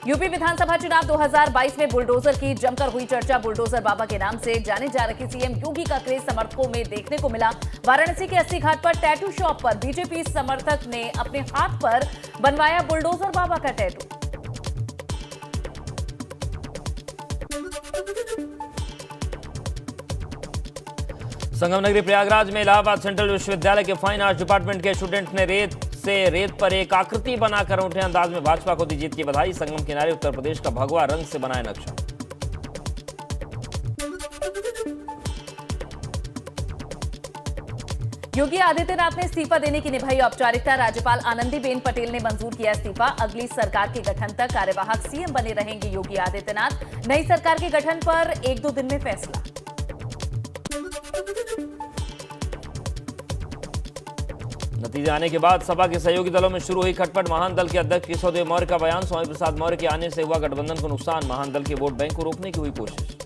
UP विधानसभा चुनाव 2022 में bulldozer की जमकर हुई चर्चा। बुलडोजर बाबा के नाम से जाने जा रहे सीएम योगी का क्रेज समर्थकों में देखने को मिला। वाराणसी के अस्सी घाट पर टैटू शॉप पर बीजेपी समर्थक ने अपने हाथ पर बनवाया बुलडोजर बाबा का टैटू। संगम नगरी प्रयागराज में इलाहाबाद सेंट्रल विश्वविद्यालय के फाइन आर्ट्स डिपार्टमेंट के स्टूडेंट ने रेत पर एक आकृति बनाकर उठे अंदाज में भाजपा को दी जीत की बधाई। संगम किनारे उत्तर प्रदेश का भगवा रंग से बनाया नक्शा। योगी आदित्यनाथ ने इस्तीफा देने की निभाई औपचारिकता। राज्यपाल आनंदीबेन पटेल ने मंजूर किया इस्तीफा। अगली सरकार के गठन तक कार्यवाहक सीएम बने रहेंगे योगी आदित्यनाथ। नई सरकार के गठन पर 1-2 दिन में फैसला। नतीजे आने के बाद सपा के सहयोगी दलों में शुरू हुई खटपट। महान दल के अध्यक्ष केशवदेव मौर्य का बयान, स्वामी प्रसाद मौर्य के आने से हुआ गठबंधन को नुकसान। महान दल के वोट बैंक को रोकने की हुई कोशिश।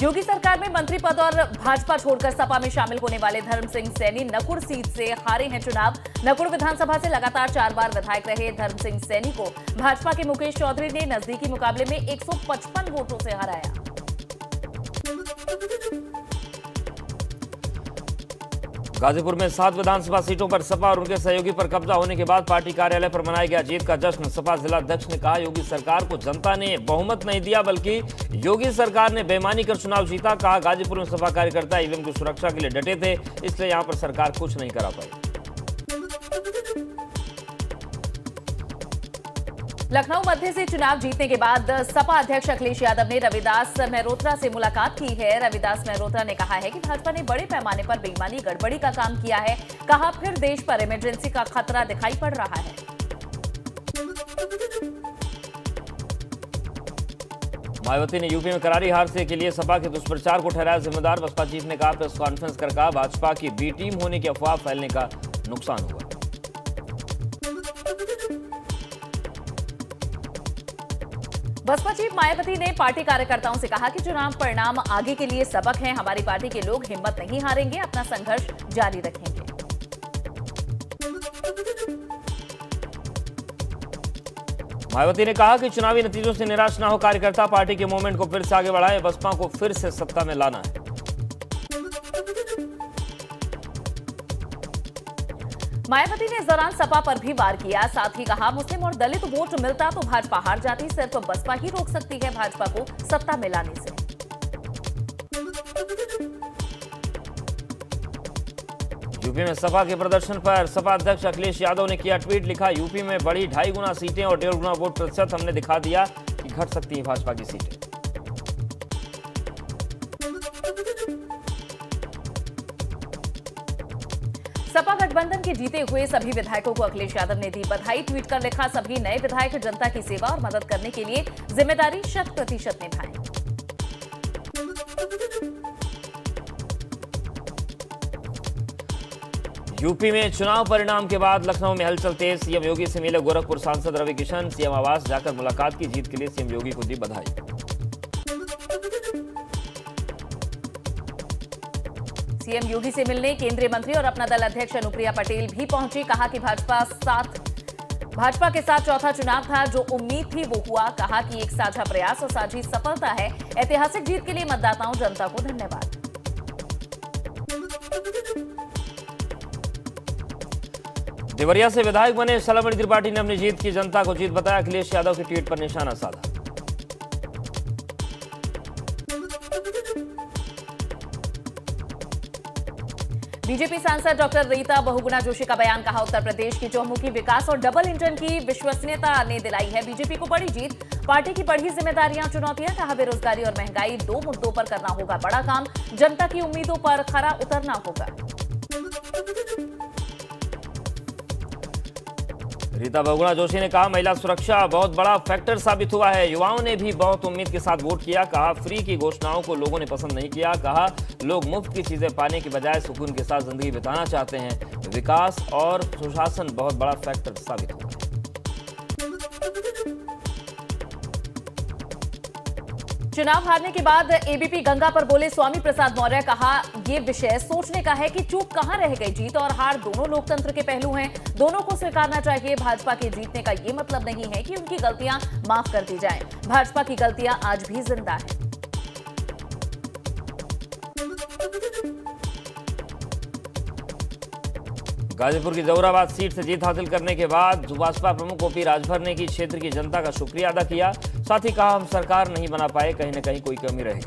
योगी सरकार में मंत्री पद और भाजपा छोड़कर सपा में शामिल होने वाले धर्म सिंह सैनी नकुड़ सीट से हारे हैं चुनाव। नकुड़ विधानसभा से लगातार 4 बार विधायक रहे धर्म सिंह सैनी को भाजपा के मुकेश चौधरी ने नजदीकी मुकाबले में 155 वोटों से हराया। गाजीपुर में 7 विधानसभा सीटों पर सपा और उनके सहयोगी पर कब्जा होने के बाद पार्टी कार्यालय पर मनाया गया जीत का जश्न। सपा जिला अध्यक्ष ने कहा, योगी सरकार को जनता ने बहुमत नहीं दिया, बल्कि योगी सरकार ने बेईमानी कर चुनाव जीता। कहा, गाजीपुर में सपा कार्यकर्ता ईवीएम की सुरक्षा के लिए डटे थे, इसलिए यहां पर सरकार कुछ नहीं करा पाई। लखनऊ मध्य से चुनाव जीतने के बाद सपा अध्यक्ष अखिलेश यादव ने रविदास मेहरोत्रा से मुलाकात की है। रविदास मेहरोत्रा ने कहा है कि भाजपा ने बड़े पैमाने पर बेईमानी गड़बड़ी का काम किया है। कहा, फिर देश पर इमरजेंसी का खतरा दिखाई पड़ रहा है। मायावती ने यूपी में करारी हार के लिए सपा के दुष्प्रचार को ठहराया जिम्मेदार। बसपा चीफ ने कहा, प्रेस कॉन्फ्रेंस कर कहा, भाजपा की बी टीम होने की अफवाह फैलने का नुकसान हुआ। बसपा चीफ मायावती ने पार्टी कार्यकर्ताओं से कहा कि चुनाव परिणाम आगे के लिए सबक हैं। हमारी पार्टी के लोग हिम्मत नहीं हारेंगे, अपना संघर्ष जारी रखेंगे। मायावती ने कहा कि चुनावी नतीजों से निराश न हो कार्यकर्ता, पार्टी के मूवमेंट को फिर से आगे बढ़ाएं। बसपा को फिर से सत्ता में लाना है। मायावती ने इस दौरान सपा पर भी वार किया। साथ ही कहा, मुस्लिम और दलित वोट मिलता तो भाजपा हार जाती, सिर्फ बसपा ही रोक सकती है भाजपा को सत्ता में लाने से। यूपी में सपा के प्रदर्शन पर सपा अध्यक्ष अखिलेश यादव ने किया ट्वीट। लिखा, यूपी में बढ़ी 2.5 गुना सीटें और 1.5 गुना वोट प्रतिशत। हमने दिखा दिया कि घट सकती है भाजपा की सीटें। सपा गठबंधन के जीते हुए सभी विधायकों को अखिलेश यादव ने दी बधाई। ट्वीट कर लिखा, सभी नए विधायक जनता की सेवा और मदद करने के लिए जिम्मेदारी 100% निभाएं। यूपी में चुनाव परिणाम के बाद लखनऊ में हलचल तेज। सीएम योगी से मिले गोरखपुर सांसद रवि किशन। सीएम आवास जाकर मुलाकात की। जीत के लिए सीएम योगी को दी बधाई। सीएम योगी से मिलने केंद्रीय मंत्री और अपना दल अध्यक्ष अनुप्रिया पटेल भी पहुंची। कहा कि भाजपा के साथ चौथा चुनाव था, जो उम्मीद थी वो हुआ। कहा कि एक साझा प्रयास और साझी सफलता है। ऐतिहासिक जीत के लिए मतदाताओं जनता को धन्यवाद। देवरिया से विधायक बने सलमणि त्रिपाठी ने अपनी जीत की जनता को जीत बताया। अखिलेश यादव के ट्वीट पर निशाना साधा। बीजेपी सांसद डॉक्टर रीता बहुगुणा जोशी का बयान। कहा, उत्तर प्रदेश की चौमुखी विकास और डबल इंजन की विश्वसनीयता ने दिलाई है बीजेपी को बड़ी जीत। पार्टी की बढ़ी जिम्मेदारियां, चुनौतियां। कहा, बेरोजगारी और महंगाई 2 मुद्दों पर करना होगा बड़ा काम। जनता की उम्मीदों पर खरा उतरना होगा। रीता बहुगुणा जोशी ने कहा, महिला सुरक्षा बहुत बड़ा फैक्टर साबित हुआ है। युवाओं ने भी बहुत उम्मीद के साथ वोट किया। कहा, फ्री की घोषणाओं को लोगों ने पसंद नहीं किया। कहा, लोग मुफ्त की चीजें पाने के बजाय सुकून के साथ जिंदगी बिताना चाहते हैं। विकास और सुशासन बहुत बड़ा फैक्टर साबित हुआ है। चुनाव हारने के बाद एबीपी गंगा पर बोले स्वामी प्रसाद मौर्य, कहा ये विषय सोचने का है कि चूक कहां रह गई। जीत और हार दोनों लोकतंत्र के पहलू हैं, दोनों को स्वीकारना चाहिए। भाजपा के जीतने का ये मतलब नहीं है कि उनकी गलतियां माफ कर दी जाएं। भाजपा की गलतियां आज भी जिंदा हैं। गाजीपुर की जौहराबाद सीट से जीत हासिल करने के बाद भाजपा प्रमुख ओपी राजभर ने की क्षेत्र की जनता का शुक्रिया अदा किया। साथ ही कहा, हम सरकार नहीं बना पाए, कहीं न कहीं कोई कमी रह गई।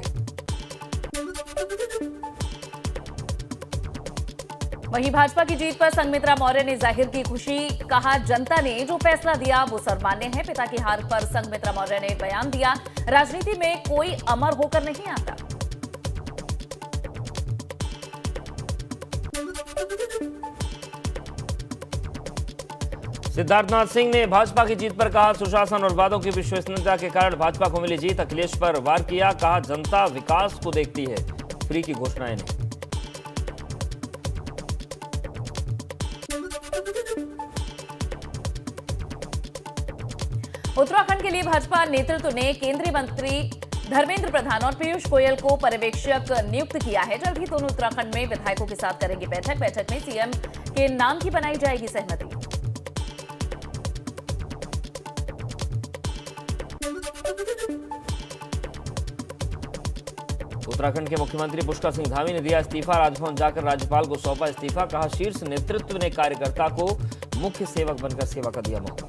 वहीं भाजपा की जीत पर संघमित्रा मौर्य ने जाहिर की खुशी, कहा जनता ने जो फैसला दिया वो सर्वमान्य है। पिता की हार पर संघमित्रा मौर्य ने बयान दिया, राजनीति में कोई अमर होकर नहीं आता। सिद्धार्थनाथ सिंह ने भाजपा की जीत पर कहा, सुशासन और वादों की विश्वसनीयता के कारण भाजपा को मिली जीत। अखिलेश पर वार किया, कहा जनता विकास को देखती है, फ्री की घोषणाएं नहीं। उत्तराखंड के लिए भाजपा नेतृत्व ने केंद्रीय मंत्री धर्मेंद्र प्रधान और पीयूष गोयल को पर्यवेक्षक नियुक्त किया है। जल्द ही दोनों उत्तराखंड में विधायकों के साथ करेंगे बैठक में सीएम के नाम की बनाई जाएगी सहमति। उत्तराखंड के मुख्यमंत्री पुष्कर सिंह धामी ने दिया इस्तीफा। राजभवन जाकर राज्यपाल को सौंपा इस्तीफा, कहा शीर्ष नेतृत्व ने कार्यकर्ता को मुख्य सेवक बनकर सेवा का दिया मौका।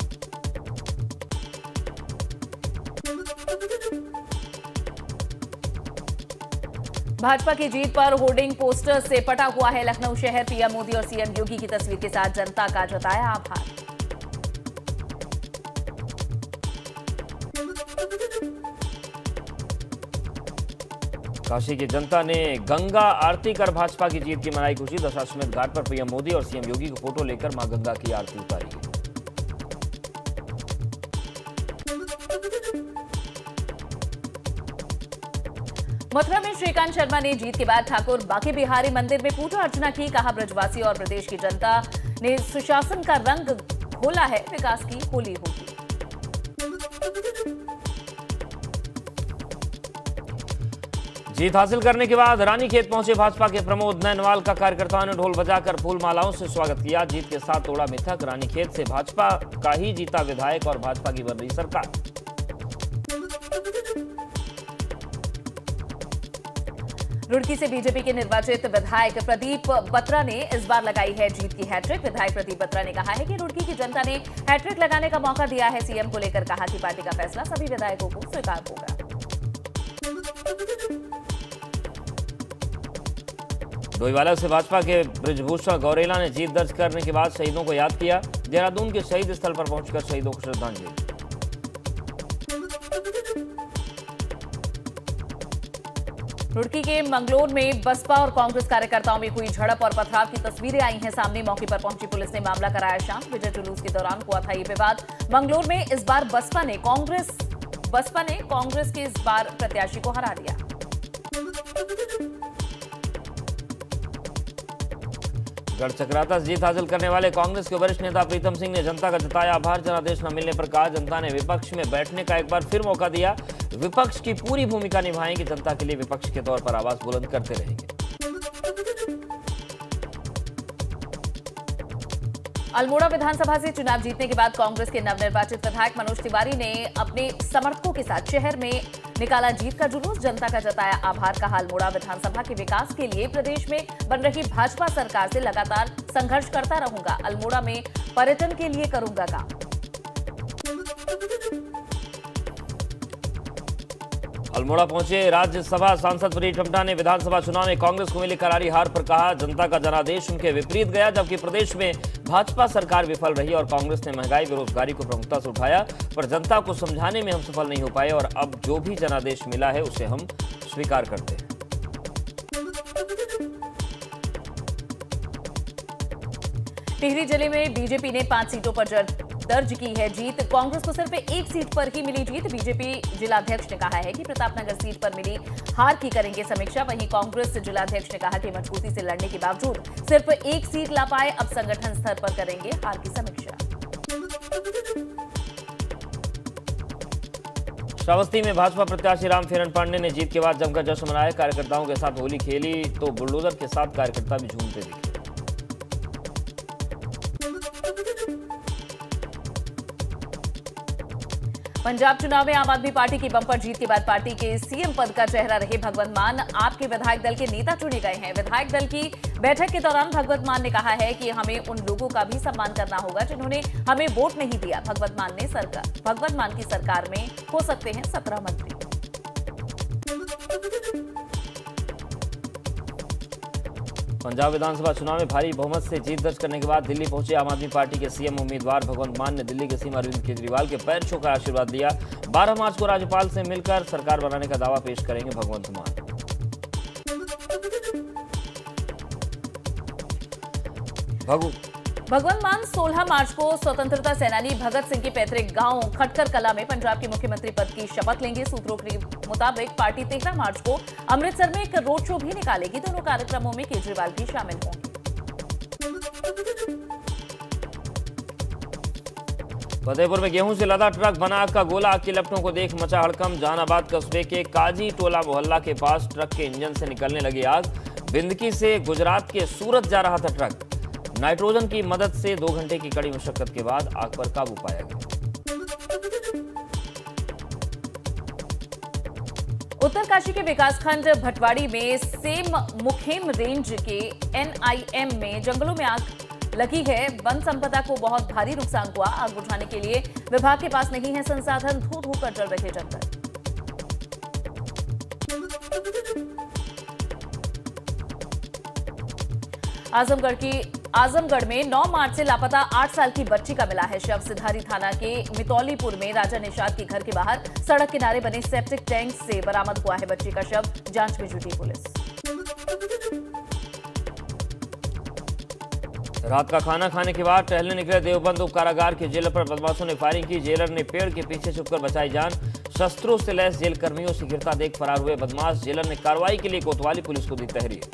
भाजपा की जीत पर होर्डिंग पोस्टर से पटा हुआ है लखनऊ शहर। पीएम मोदी और सीएम योगी की तस्वीर के साथ जनता का जताया आभार। काशी की जनता ने गंगा आरती कर भाजपा की जीत की मनाई खुशी। दशाश्वमेध घाट पर पीएम मोदी और सीएम योगी की फोटो लेकर मां गंगा की आरती उतारी। मथुरा में श्रीकांत शर्मा ने जीत के बाद ठाकुर बांके बिहारी मंदिर में पूजा अर्चना की। कहा ब्रजवासी और प्रदेश की जनता ने सुशासन का रंग घोला है, विकास की होली होगी। जीत हासिल करने के बाद रानीखेत पहुंचे भाजपा के प्रमोद नैनवाल का कार्यकर्ताओं ने ढोल बजाकर फूल मालाओं से स्वागत किया। जीत के साथ तोड़ा मिथक, रानीखेत से भाजपा का ही जीता विधायक और भाजपा की बन रही सरकार। रुड़की से बीजेपी के निर्वाचित विधायक प्रदीप बत्रा ने इस बार लगाई है जीत की हैट्रिक। विधायक प्रदीप बत्रा ने कहा है कि रुड़की की जनता ने हैट्रिक लगाने का मौका दिया है। सीएम को लेकर कहा कि पार्टी का फैसला सभी विधायकों को स्वीकार होगा। डोईवाला से भाजपा के ब्रिजभूषण गौरेला ने जीत दर्ज करने के बाद शहीदों को याद किया। देहरादून के शहीद स्थल पर पहुंचकर शहीदों को श्रद्धांजलि। रुड़की के मंगलोर में बसपा और कांग्रेस कार्यकर्ताओं में हुई झड़प और पथराव की तस्वीरें आई हैं सामने। मौके पर पहुंची पुलिस ने मामला कराया शांत। विजय जुलूस के दौरान हुआ था ये विवाद। मंगलोर में इस बार बसपा ने कांग्रेस के इस बार प्रत्याशी को हरा दिया। गढ़चक्राता से जीत हासिल करने वाले कांग्रेस के वरिष्ठ नेता प्रीतम सिंह ने जनता का जताया आभार। जनादेश न मिलने पर कहा, जनता ने विपक्ष में बैठने का एक बार फिर मौका दिया। विपक्ष की पूरी भूमिका निभाएंगे, जनता के लिए विपक्ष के तौर पर आवाज बुलंद करते रहेंगे। अल्मोड़ा विधानसभा से चुनाव जीतने के बाद कांग्रेस के नवनिर्वाचित विधायक मनोज तिवारी ने अपने समर्थकों के साथ शहर में निकाला जीत का जुलूस। जनता का जताया आभार। कहा, अल्मोड़ा विधानसभा के विकास के लिए प्रदेश में बन रही भाजपा सरकार से लगातार संघर्ष करता रहूंगा। अल्मोड़ा में पर्यटन के लिए करूंगा काम। अल्मोड़ा पहुंचे राज्यसभा सांसद प्रीत टमटा ने विधानसभा चुनाव में कांग्रेस को मिली करारी हार पर कहा, जनता का जनादेश उनके विपरीत गया। जबकि प्रदेश में भाजपा सरकार विफल रही और कांग्रेस ने महंगाई बेरोजगारी को प्रमुखता से उठाया, पर जनता को समझाने में हम सफल नहीं हो पाए और अब जो भी जनादेश मिला है उसे हम स्वीकार करते हैं। टिहरी जिले में बीजेपी ने 5 सीटों पर दर्ज की है जीत। कांग्रेस को सिर्फ एक सीट पर ही मिली जीत। बीजेपी जिलाध्यक्ष ने कहा है कि प्रतापनगर सीट पर मिली हार की करेंगे समीक्षा। वहीं कांग्रेस जिलाध्यक्ष ने कहा कि मजबूती से लड़ने के बावजूद सिर्फ एक सीट ला पाए, अब संगठन स्तर पर करेंगे हार की समीक्षा। श्रावस्ती में भाजपा प्रत्याशी रामफेरन पांडे ने जीत के बाद जमकर जश्न मनाया। कार्यकर्ताओं के साथ होली खेली तो बुलडोजर के साथ कार्यकर्ता भी झूमते दिखे। पंजाब चुनाव में आम आदमी पार्टी की बंपर जीत के बाद पार्टी के सीएम पद का चेहरा रहे भगवंत मान आपके विधायक दल के नेता चुने गए हैं। विधायक दल की बैठक के दौरान भगवंत मान ने कहा है कि हमें उन लोगों का भी सम्मान करना होगा जिन्होंने हमें वोट नहीं दिया। भगवंत मान की सरकार में हो सकते हैं 17 मंत्री। पंजाब विधानसभा चुनाव में भारी बहुमत से जीत दर्ज करने के बाद दिल्ली पहुंचे आम आदमी पार्टी के सीएम उम्मीदवार भगवंत मान ने दिल्ली के सीएम अरविंद केजरीवाल के पैर छूकर आशीर्वाद दिया। 12 मार्च को राज्यपाल से मिलकर सरकार बनाने का दावा पेश करेंगे भगवंत मान। भगवंत मान 16 मार्च को स्वतंत्रता सेनानी भगत सिंह के पैतृक गांव खटकर कला में पंजाब के मुख्यमंत्री पद की शपथ लेंगे। सूत्रों के मुताबिक पार्टी 13 मार्च को अमृतसर में एक रोड शो भी निकालेगी। दोनों कार्यक्रमों में केजरीवाल भी शामिल होंगे। फतेहपुर में गेहूं से लदा ट्रक बना आग का गोला। आग की लपटों को देख मचा हड़कंप। जहानाबाद कस्बे के काजी टोला मोहल्ला के पास ट्रक के इंजन से निकलने लगी आग। बिंदकी से गुजरात के सूरत जा रहा था ट्रक। नाइट्रोजन की मदद से 2 घंटे की कड़ी मशक्कत के बाद आग पर काबू पाया गया। उत्तरकाशी के विकासखंड भटवाड़ी में सेम मुखेम रेंज के NIM में जंगलों में आग लगी है। वन संपदा को बहुत भारी नुकसान हुआ। आग बुझाने के लिए विभाग के पास नहीं है संसाधन। धू धू कर जल रहे जंगल। आजमगढ़ में 9 मार्च से लापता 8 साल की बच्ची का मिला है शव। सिधारी थाना के मितौलीपुर में राजा निषाद के घर के बाहर सड़क किनारे बने सेप्टिक टैंक से बरामद हुआ है बच्ची का शव। जांच में जुटी पुलिस। रात का खाना खाने के बाद टहलने निकले देवबंद उप कारागार के जेलर पर बदमाशों ने फायरिंग की। जेलर ने पेड़ के पीछे छुपकर बचाई जान। शस्त्रों से लैस जेल कर्मियों से घिरता देख फरार हुए बदमाश। जेलर ने कार्रवाई के लिए कोतवाली पुलिस को दी तहरीर।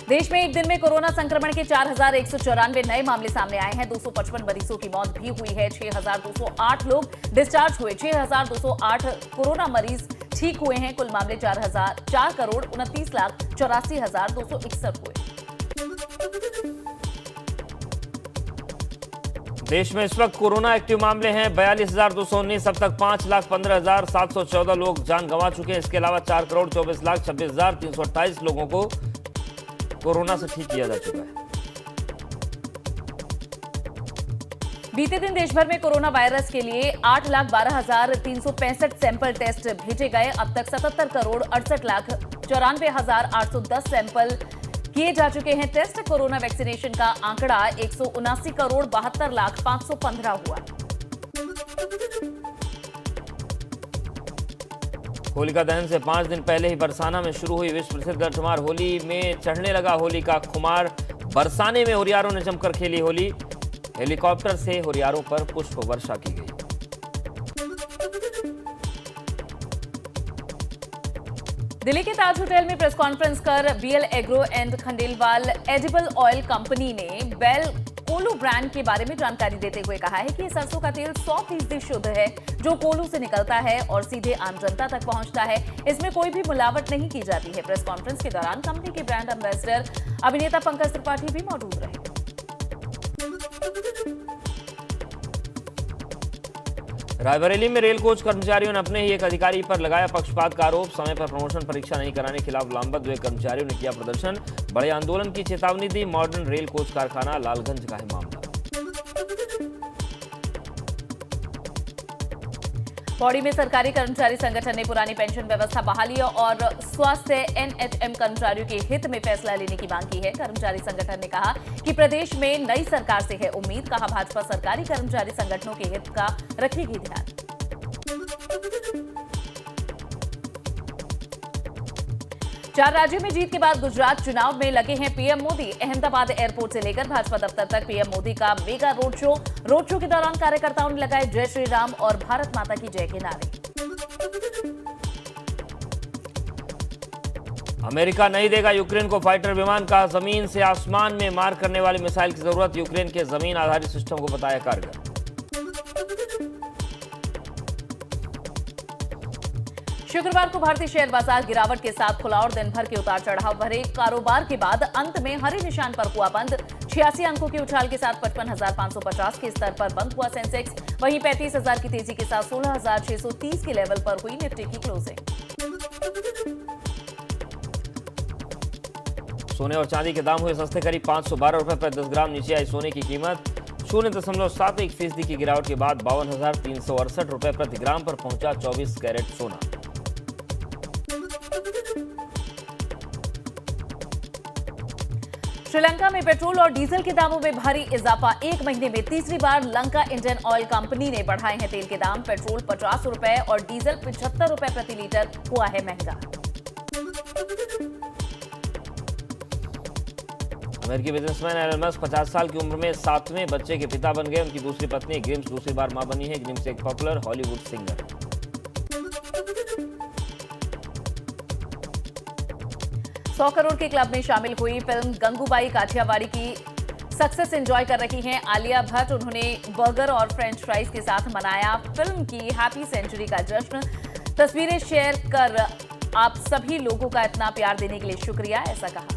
देश में एक दिन में कोरोना संक्रमण के 4,194 नए मामले सामने आए हैं। 255 मरीजों की मौत भी हुई है। 6,208 लोग डिस्चार्ज हुए। 6,208 कोरोना मरीज ठीक हुए हैं। कुल मामले 4,29,84,82,261 हुए। देश में इस वक्त कोरोना एक्टिव मामले हैं 42,219। अब तक 5,15,714 लोग जान गंवा चुके हैं। इसके अलावा 4,24,26,328 लोगों को कोरोना से ठीक किया जा चुका है। बीते दिन देश भर में कोरोना वायरस के लिए 8,12,365 सैंपल टेस्ट भेजे गए। अब तक 77,68,94,810 सैंपल किए जा चुके हैं टेस्ट। कोरोना वैक्सीनेशन का आंकड़ा 179,72,05,515 हुआ। होलिका दहन से 5 दिन पहले ही बरसाना में शुरू हुई विश्व प्रसिद्ध लठमार होली में चढ़ने लगा होली का खुमार। बरसाने में होरियारों ने जमकर खेली होली। हेलीकॉप्टर से होरियारों पर पुष्प वर्षा की गई। दिल्ली के ताज होटल में प्रेस कॉन्फ्रेंस कर BL agro and Khandelwal edible oil company ने बेल कोलू ब्रांड के बारे में जानकारी देते हुए कहा है कि ये सरसों का तेल 100% शुद्ध है जो कोलू से निकलता है और सीधे आम जनता तक पहुंचता है। इसमें कोई भी मिलावट नहीं की जाती है। प्रेस कॉन्फ्रेंस के दौरान कंपनी के ब्रांड एम्बेसडर अभिनेता पंकज त्रिपाठी भी मौजूद रहे। रायबरेली में रेल कोच कर्मचारियों ने अपने ही एक अधिकारी पर लगाया पक्षपात का आरोप। समय पर प्रमोशन परीक्षा नहीं कराने के खिलाफ लामबंद हुए कर्मचारियों ने किया प्रदर्शन। बड़े आंदोलन की चेतावनी दी। मॉडर्न रेल कोच कारखाना लालगंज का है मामला। पौड़ी में सरकारी कर्मचारी संगठन ने पुरानी पेंशन व्यवस्था बहाली और स्वास्थ्य NHM कर्मचारियों के हित में फैसला लेने की मांग की है। कर्मचारी संगठन ने कहा कि प्रदेश में नई सरकार से है उम्मीद। कहा भाजपा सरकारी कर्मचारी संगठनों के हित का रखेगी ध्यान। 4 राज्यों में जीत के बाद गुजरात चुनाव में लगे हैं पीएम मोदी। अहमदाबाद एयरपोर्ट से लेकर भाजपा दफ्तर तक पीएम मोदी का mega road show. Road show के दौरान कार्यकर्ताओं ने लगाए जय श्री राम और भारत माता की जय के नारे। अमेरिका नहीं देगा यूक्रेन को फाइटर विमान। का जमीन से आसमान में मार करने वाली मिसाइल की जरूरत। यूक्रेन के जमीन आधारित सिस्टम को बताया कारगर। शुक्रवार को भारतीय शेयर बाजार गिरावट के साथ खुला और दिन भर के उतार चढ़ाव भरे कारोबार के बाद अंत में हरे निशान पर हुआ बंद। 86 अंकों के उछाल के साथ 55,550 के स्तर पर बंद हुआ सेंसेक्स। वहीं 35,000 की तेजी के साथ 16,630 के लेवल पर हुई निफ्टी की क्लोजिंग। सोने और चांदी के दाम हुए सस्ते, करीब 512 रुपए प्रति 10 ग्राम नीचे आई सोने की कीमत। 0.71% की गिरावट के बाद 52,368 रुपए प्रति ग्राम पर पहुंचा 24 कैरेट सोना। श्रीलंका में पेट्रोल और डीजल के दामों में भारी इजाफा। एक महीने में तीसरी बार लंका इंडियन ऑयल कंपनी ने बढ़ाए हैं तेल के दाम। पेट्रोल 50 रुपए और डीजल 75 रुपए प्रति लीटर हुआ है महंगा। अमेरिकी बिजनेसमैन एलन मस्क 50 साल की उम्र में 7वें बच्चे के पिता बन गए। उनकी दूसरी पत्नी ग्रिम्स दूसरी बार मां बनी है। ग्रिम्स एक पॉपुलर हॉलीवुड सिंगर। $100 करोड़ के क्लब में शामिल हुई फिल्म गंगूबाई काठियावाड़ी की सक्सेस एंजॉय कर रही हैं आलिया भट्ट। उन्होंने बर्गर और फ्रेंच फ्राइज के साथ मनाया फिल्म की हैप्पी सेंचुरी का जश्न। तस्वीरें शेयर कर आप सभी लोगों का इतना प्यार देने के लिए शुक्रिया, ऐसा कहा।